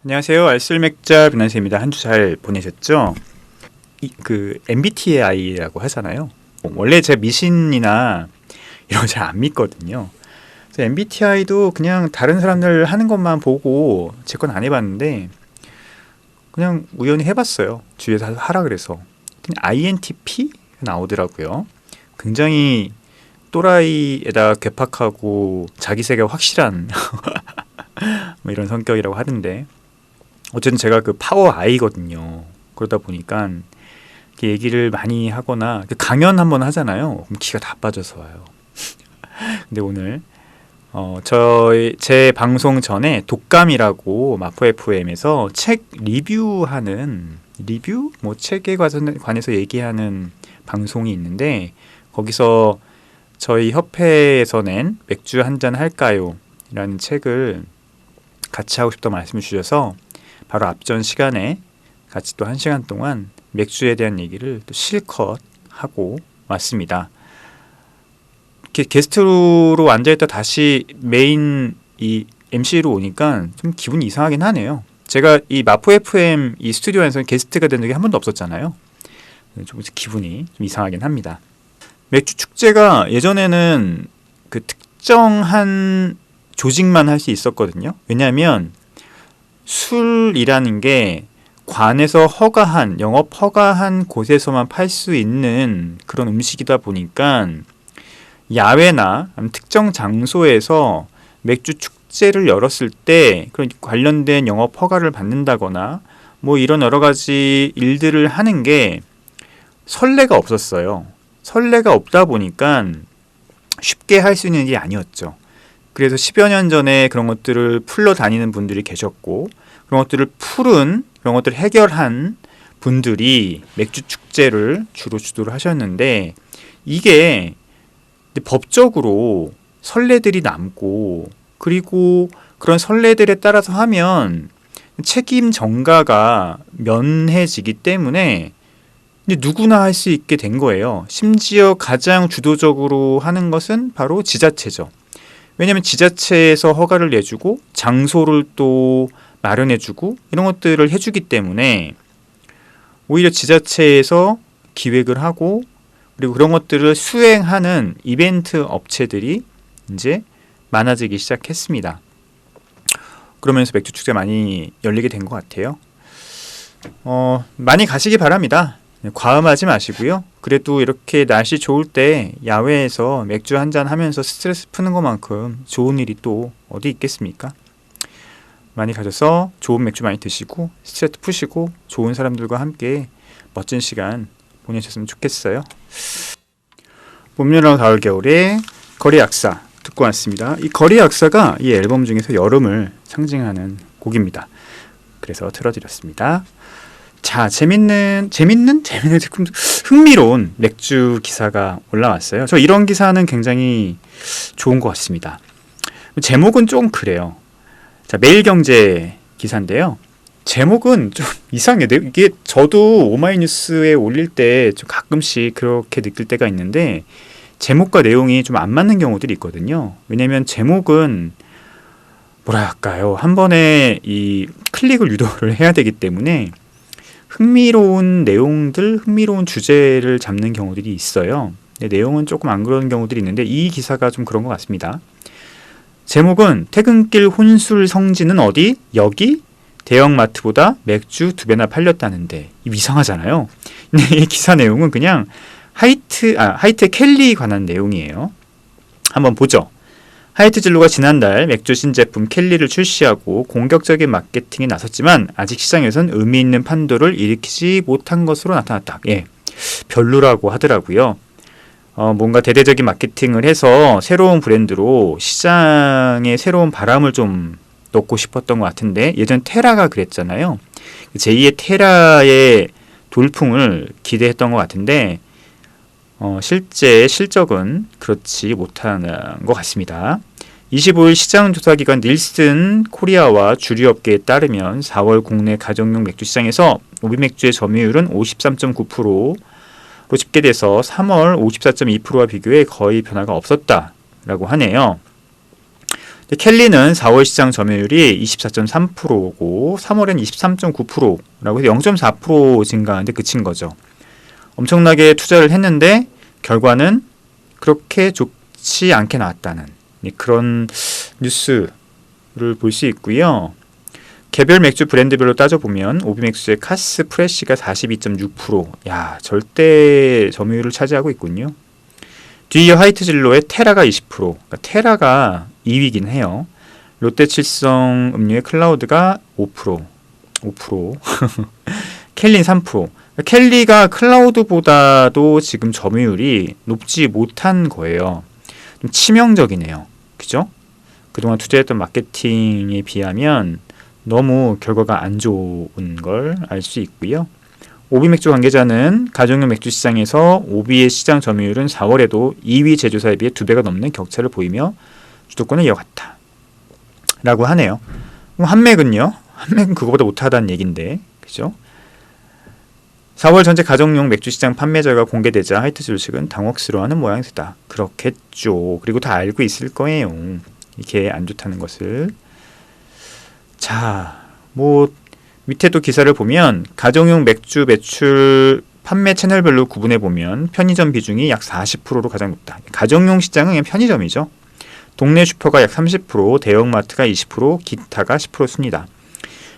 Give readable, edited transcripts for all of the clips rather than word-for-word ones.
안녕하세요. 알쓸맥자 변한세입니다. 한 주 잘 보내셨죠? 그 MBTI라고 하잖아요. 원래 제 미신이나 이런 거 잘 안 믿거든요. 그래서 MBTI도 그냥 다른 사람들 하는 것만 보고 제 건 안 해봤는데 그냥 우연히 해봤어요. 주위에서 하라 그래서. INTP 나오더라고요. 굉장히 또라이에다 괴팍하고 자기 세계가 확실한 뭐 이런 성격이라고 하던데, 어쨌든 제가 그 파워 I거든요. 그러다 보니까 이렇게 얘기를 많이 하거나 강연 한번 하잖아요. 그럼 기가 다 빠져서 와요. 근데 오늘 제 방송 전에 독감이라고 마포 FM에서 책 리뷰하는 뭐 책에 관해서 얘기하는 방송이 있는데, 거기서 저희 협회에서 낸 맥주 한잔 할까요? 라는 책을 같이 하고 싶다고 말씀을 주셔서 바로 앞전 시간에 같이 또 1시간 동안 맥주에 대한 얘기를 또 실컷 하고 왔습니다. 이렇게 게스트로 앉아있다 다시 메인 이 MC로 오니까 좀 기분이 이상하긴 하네요. 제가 이 마포 FM 이 스튜디오 안에서 게스트가 된 적이 한 번도 없었잖아요. 좀 기분이 좀 이상하긴 합니다. 맥주 축제가 예전에는 그 특정한 조직만 할 수 있었거든요. 왜냐하면 술이라는 게 관에서 허가한, 영업 허가한 곳에서만 팔 수 있는 그런 음식이다 보니까 야외나 특정 장소에서 맥주 축제를 열었을 때 그런 관련된 영업 허가를 받는다거나 뭐 이런 여러 가지 일들을 하는 게 선례가 없었어요. 선례가 없다 보니까 쉽게 할 수 있는 일이 아니었죠. 그래서 10여 년 전에 그런 것들을 풀러 다니는 분들이 계셨고, 그런 것들을 그런 것들을 해결한 분들이 맥주 축제를 주로 주도를 하셨는데, 이게 법적으로 선례들이 남고, 그리고 그런 선례들에 따라서 하면 책임 전가가 면해지기 때문에 누구나 할 수 있게 된 거예요. 심지어 가장 주도적으로 하는 것은 바로 지자체죠. 왜냐하면 지자체에서 허가를 내주고 장소를 또 마련해주고 이런 것들을 해주기 때문에 오히려 지자체에서 기획을 하고, 그리고 그런 것들을 수행하는 이벤트 업체들이 이제 많아지기 시작했습니다. 그러면서 맥주 축제 많이 열리게 된 것 같아요. 많이 가시기 바랍니다. 과음하지 마시고요. 그래도 이렇게 날씨 좋을 때 야외에서 맥주 한잔 하면서 스트레스 푸는 것만큼 좋은 일이 또 어디 있겠습니까? 많이 가셔서 좋은 맥주 많이 드시고 스트레스 푸시고 좋은 사람들과 함께 멋진 시간 보내셨으면 좋겠어요. 봄, 여름, 가을, 겨울의 거리 약사 듣고 왔습니다. 이 거리 약사가 이 앨범 중에서 여름을 상징하는 곡입니다. 그래서 틀어드렸습니다. 자, 재밌는 흥미로운 맥주 기사가 올라왔어요. 저 이런 기사는 굉장히 좋은 것 같습니다. 제목은 좀 그래요. 자, 매일경제 기사인데요. 제목은 좀 이상해요. 이게 저도 오마이뉴스에 올릴 때 좀 가끔씩 그렇게 느낄 때가 있는데, 제목과 내용이 좀 안 맞는 경우들이 있거든요. 왜냐면 제목은 뭐랄까요, 한 번에 이 클릭을 유도를 해야 되기 때문에 흥미로운 내용들, 흥미로운 주제를 잡는 경우들이 있어요. 내용은 조금 안 그런 경우들이 있는데 이 기사가 좀 그런 것 같습니다. 제목은 퇴근길 혼술 성지는 어디? 여기? 대형마트보다 맥주 2배나 팔렸다는데. 이상하잖아요. 근데 이 기사 내용은 그냥 하이트 켈리 관한 내용이에요. 한번 보죠. 하이트진로가 지난달 맥주 신제품 켈리를 출시하고 공격적인 마케팅에 나섰지만 아직 시장에선 의미 있는 판도를 일으키지 못한 것으로 나타났다. 예, 별로라고 하더라고요. 뭔가 대대적인 마케팅을 해서 새로운 브랜드로 시장에 새로운 바람을 좀 넣고 싶었던 것 같은데, 예전 테라가 그랬잖아요. 제2의 테라의 돌풍을 기대했던 것 같은데 실제 실적은 그렇지 못한 것 같습니다. 25일 시장조사기관 닐슨 코리아와 주류업계에 따르면 4월 국내 가정용 맥주 시장에서 오비맥주의 점유율은 53.9%로 집계돼서 3월 54.2%와 비교해 거의 변화가 없었다라고 하네요. 켈리는 4월 시장 점유율이 24.3%고 3월엔 23.9%라고 해서 0.4% 증가하는데 그친 거죠. 엄청나게 투자를 했는데 결과는 그렇게 좋지 않게 나왔다는 그런 뉴스를 볼 수 있고요. 개별 맥주 브랜드별로 따져보면 오비맥주의 카스 프레시가 42.6%, 야 절대 점유율을 차지하고 있군요. 뒤이어 화이트진로의 테라가 20%, 그러니까 테라가 2위긴 해요. 롯데칠성 음료의 클라우드가 5%, 켈린 3%. 켈리가 클라우드보다도 지금 점유율이 높지 못한 거예요. 좀 치명적이네요. 그죠? 그동안 투자했던 마케팅에 비하면 너무 결과가 안 좋은 걸 알 수 있고요. 오비맥주 관계자는 가정용 맥주 시장에서 오비의 시장 점유율은 4월에도 2위 제조사에 비해 2배가 넘는 격차를 보이며 주도권을 이어갔다. 라고 하네요. 한맥은요? 한맥은 그거보다 못하다는 얘긴데, 그죠? 4월 전체 가정용 맥주 시장 판매자가 공개되자 하이트진로 측은 당혹스러워하는 모양새다. 그렇겠죠. 그리고 다 알고 있을 거예요. 이게 안 좋다는 것을. 자, 밑에도 기사를 보면 가정용 맥주 매출 판매 채널별로 구분해 보면 편의점 비중이 약 40%로 가장 높다. 가정용 시장은 그냥 편의점이죠. 동네 슈퍼가 약 30%, 대형마트가 20%, 기타가 10% 순이다.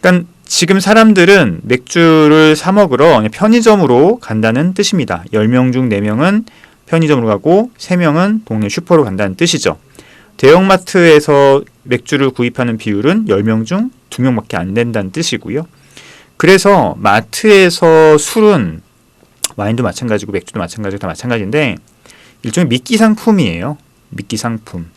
그러니까 지금 사람들은 맥주를 사 먹으러 편의점으로 간다는 뜻입니다. 10명 중 4명은 편의점으로 가고 3명은 동네 슈퍼로 간다는 뜻이죠. 대형마트에서 맥주를 구입하는 비율은 10명 중 2명밖에 안 된다는 뜻이고요. 그래서 마트에서 술은 와인도 마찬가지고 맥주도 마찬가지고 다 마찬가지인데 일종의 미끼 상품이에요. 미끼 상품.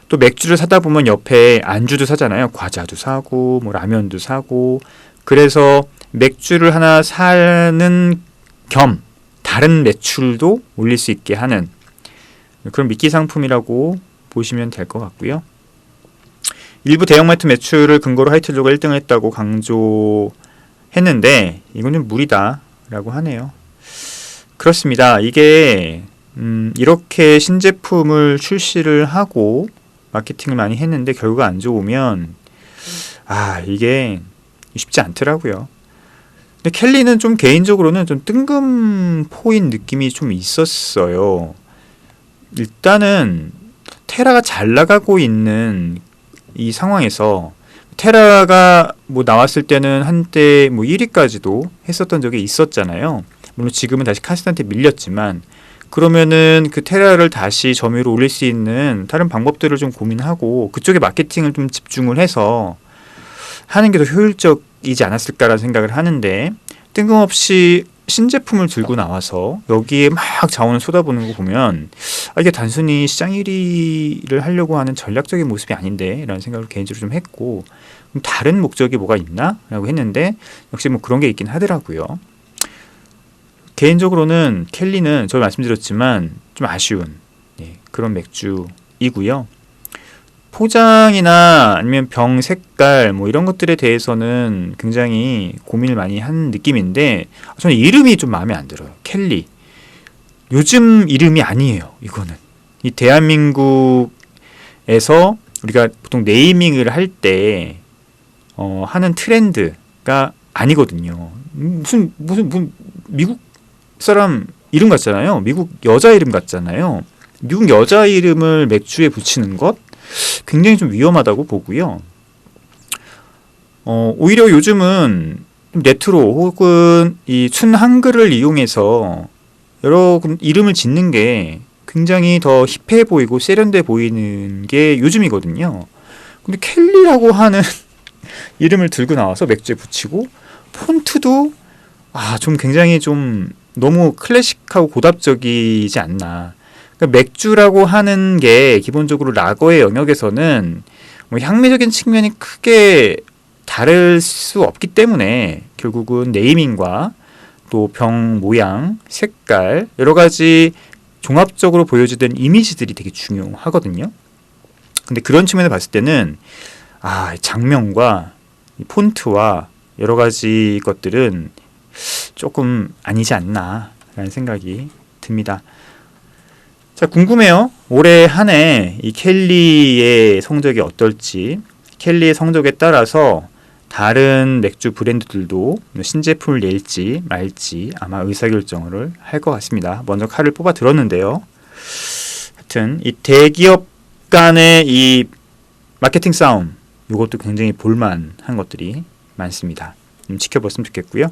또 맥주를 사다 보면 옆에 안주도 사잖아요. 과자도 사고 뭐 라면도 사고. 그래서 맥주를 하나 사는 겸 다른 매출도 올릴 수 있게 하는 그런 미끼 상품이라고 보시면 될 것 같고요. 일부 대형마트 매출을 근거로 하이트진로가 1등을 했다고 강조했는데 이건 좀 무리다라고 하네요. 그렇습니다. 이게 이렇게 신제품을 출시를 하고 마케팅을 많이 했는데 결과가 안 좋으면 이게 쉽지 않더라고요. 근데 켈리는 좀 개인적으로는 좀 뜬금포인 느낌이 좀 있었어요. 일단은 테라가 잘 나가고 있는 이 상황에서 테라가 나왔을 때는 한때 1위까지도 했었던 적이 있었잖아요. 물론 지금은 다시 카스한테 밀렸지만 그러면은 그 테라를 다시 점유율을 올릴 수 있는 다른 방법들을 좀 고민하고 그쪽에 마케팅을 좀 집중을 해서 하는 게 더 효율적이지 않았을까라는 생각을 하는데 뜬금없이 신제품을 들고 나와서 여기에 막 자원을 쏟아부는 거 보면 이게 단순히 시장 1위를 하려고 하는 전략적인 모습이 아닌데 라는 생각을 개인적으로 좀 했고 다른 목적이 뭐가 있나? 라고 했는데 역시 그런 게 있긴 하더라고요. 개인적으로는 켈리는 제가 말씀드렸지만 좀 아쉬운 그런 맥주이고요. 포장이나 아니면 병 색깔 이런 것들에 대해서는 굉장히 고민을 많이 한 느낌인데 저는 이름이 좀 마음에 안 들어요. 켈리. 요즘 이름이 아니에요. 이거는. 이 대한민국에서 우리가 보통 네이밍을 할 때 하는 트렌드가 아니거든요. 무슨 미국 사람 이름 같잖아요. 미국 여자 이름 같잖아요. 미국 여자 이름을 맥주에 붙이는 것 굉장히 좀 위험하다고 보고요. 오히려 요즘은 레트로 혹은 이 춘한글을 이용해서 여러 이름을 짓는 게 굉장히 더 힙해 보이고 세련돼 보이는 게 요즘이거든요. 근데 켈리라고 하는 이름을 들고 나와서 맥주에 붙이고 폰트도 좀 굉장히 좀 너무 클래식하고 고답적이지 않나. 그러니까 맥주라고 하는 게 기본적으로 라거의 영역에서는 향미적인 측면이 크게 다를 수 없기 때문에 결국은 네이밍과 또 병 모양, 색깔 여러 가지 종합적으로 보여지던 이미지들이 되게 중요하거든요. 근데 그런 측면을 봤을 때는 장면과 폰트와 여러 가지 것들은 조금 아니지 않나라는 생각이 듭니다. 자, 궁금해요. 올해 한 해 이 켈리의 성적이 어떨지. 켈리의 성적에 따라서 다른 맥주 브랜드들도 신제품을 낼지 말지 아마 의사결정을 할 것 같습니다. 먼저 칼을 뽑아 들었는데요. 하여튼 이 대기업 간의 이 마케팅 싸움, 이것도 굉장히 볼만한 것들이 많습니다. 좀 지켜봤으면 좋겠고요.